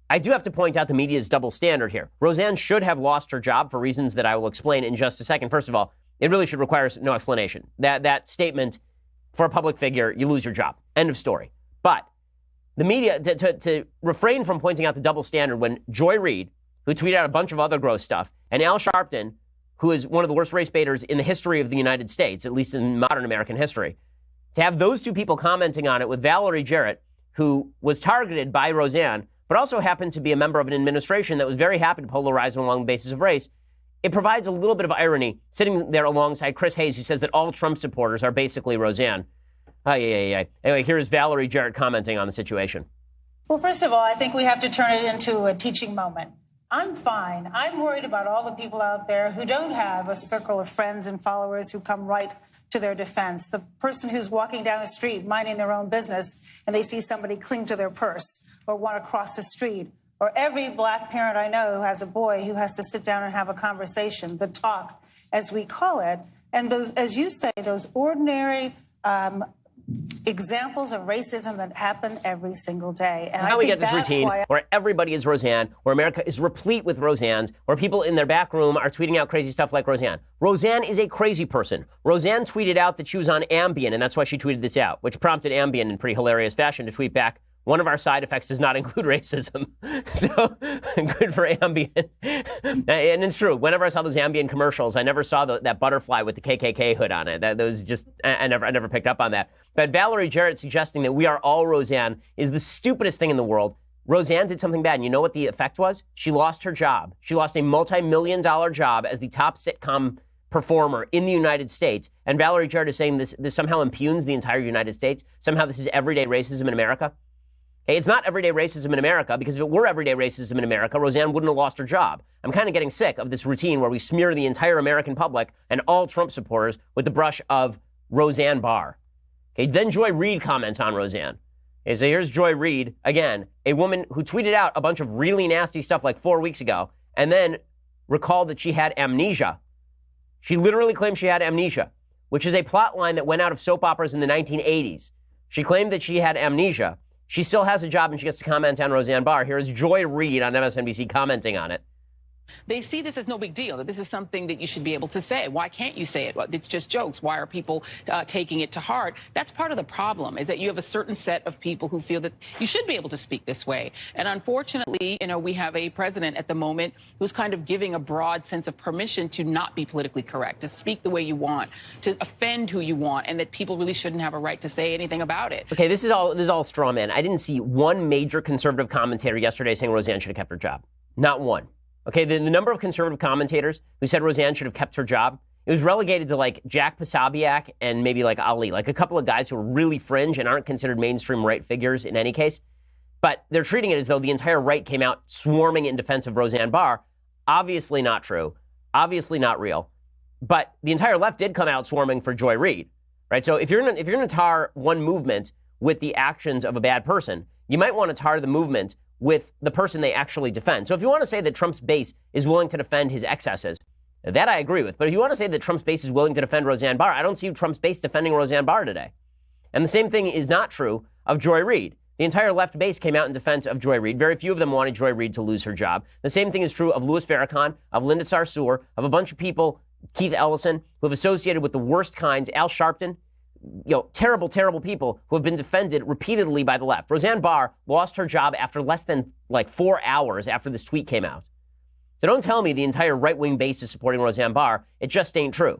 I do have to point out the media's double standard here. Roseanne should have lost her job for reasons that I will explain in just a second. First of all, it really should require no explanation. That statement, for a public figure, you lose your job. End of story. But the media, to refrain from pointing out the double standard when Joy Reid, who tweeted out a bunch of other gross stuff, and Al Sharpton, who is one of the worst race baiters in the history of the United States, at least in modern American history, to have those two people commenting on it with Valerie Jarrett, who was targeted by Roseanne, but also happened to be a member of an administration that was very happy to polarize along the basis of race, it provides a little bit of irony sitting there alongside Chris Hayes, who says that all Trump supporters are basically Roseanne. Anyway, here's Valerie Jarrett commenting on the situation. Well, first of all, I think we have to turn it into a teaching moment. I'm fine. I'm worried about all the people out there who don't have a circle of friends and followers who come right to their defense. The person who's walking down the street minding their own business and they see somebody cling to their purse or want to cross the street. Or every black parent I know who has a boy who has to sit down and have a conversation, the talk, as we call it. And those, as you say, those ordinary examples of racism that happen every single day. And now we get this routine where everybody is Roseanne, where America is replete with Roseannes, where people in their back room are tweeting out crazy stuff like Roseanne. Roseanne is a crazy person. Roseanne tweeted out that she was on Ambien, and that's why she tweeted this out, which prompted Ambien in pretty hilarious fashion to tweet back, one of our side effects does not include racism. So good for Ambien. And it's true. Whenever I saw those Ambien commercials, I never saw that butterfly with the KKK hood on it. That was just, I never picked up on that. But Valerie Jarrett suggesting that we are all Roseanne is the stupidest thing in the world. Roseanne did something bad. And you know what the effect was? She lost her job. She lost a multi-million-dollar job as the top sitcom performer in the United States. And Valerie Jarrett is saying this somehow impugns the entire United States. Somehow this is everyday racism in America. Hey, it's not everyday racism in America, because if it were everyday racism in America, Roseanne wouldn't have lost her job. I'm kind of getting sick of this routine where we smear the entire American public and all Trump supporters with the brush of Roseanne Barr. Okay, then Joy Reid comments on Roseanne. Okay, so here's Joy Reid, again, a woman who tweeted out a bunch of really nasty stuff like 4 weeks ago, and then recalled that she had amnesia. She literally claimed she had amnesia, which is a plot line that went out of soap operas in the 1980s. She claimed that she had amnesia. She still has a job, and she gets to comment on Roseanne Barr. Here is Joy Reid on MSNBC commenting on it. They see this as no big deal, that this is something that you should be able to say. Why can't you say it? Well, it's just jokes. Why are people taking it to heart? That's part of the problem, is that you have a certain set of people who feel that you should be able to speak this way. And unfortunately, we have a president at the moment who's kind of giving a broad sense of permission to not be politically correct, to speak the way you want, to offend who you want, and that people really shouldn't have a right to say anything about it. Okay, this is all straw man. I didn't see one major conservative commentator yesterday saying Roseanne should have kept her job. Not one. Okay, the number of conservative commentators who said Roseanne should have kept her job, it was relegated to like Jack Posobiec and maybe like Ali, like a couple of guys who are really fringe and aren't considered mainstream right figures in any case. But they're treating it as though the entire right came out swarming in defense of Roseanne Barr. Obviously not true. Obviously not real. But the entire left did come out swarming for Joy Reid, right? So if you're going to tar one movement with the actions of a bad person, you might want to tar the movement with the person they actually defend. So if you want to say that Trump's base is willing to defend his excesses, that I agree with. But if you want to say that Trump's base is willing to defend Roseanne Barr, I don't see Trump's base defending Roseanne Barr today. And the same thing is not true of Joy Reid. The entire left base came out in defense of Joy Reid. Very few of them wanted Joy Reid to lose her job. The same thing is true of Louis Farrakhan, of Linda Sarsour, of a bunch of people, Keith Ellison, who have associated with the worst kinds, Al Sharpton, terrible, terrible people who have been defended repeatedly by the left. Roseanne Barr lost her job after less than 4 hours after this tweet came out. So don't tell me the entire right-wing base is supporting Roseanne Barr. It just ain't true.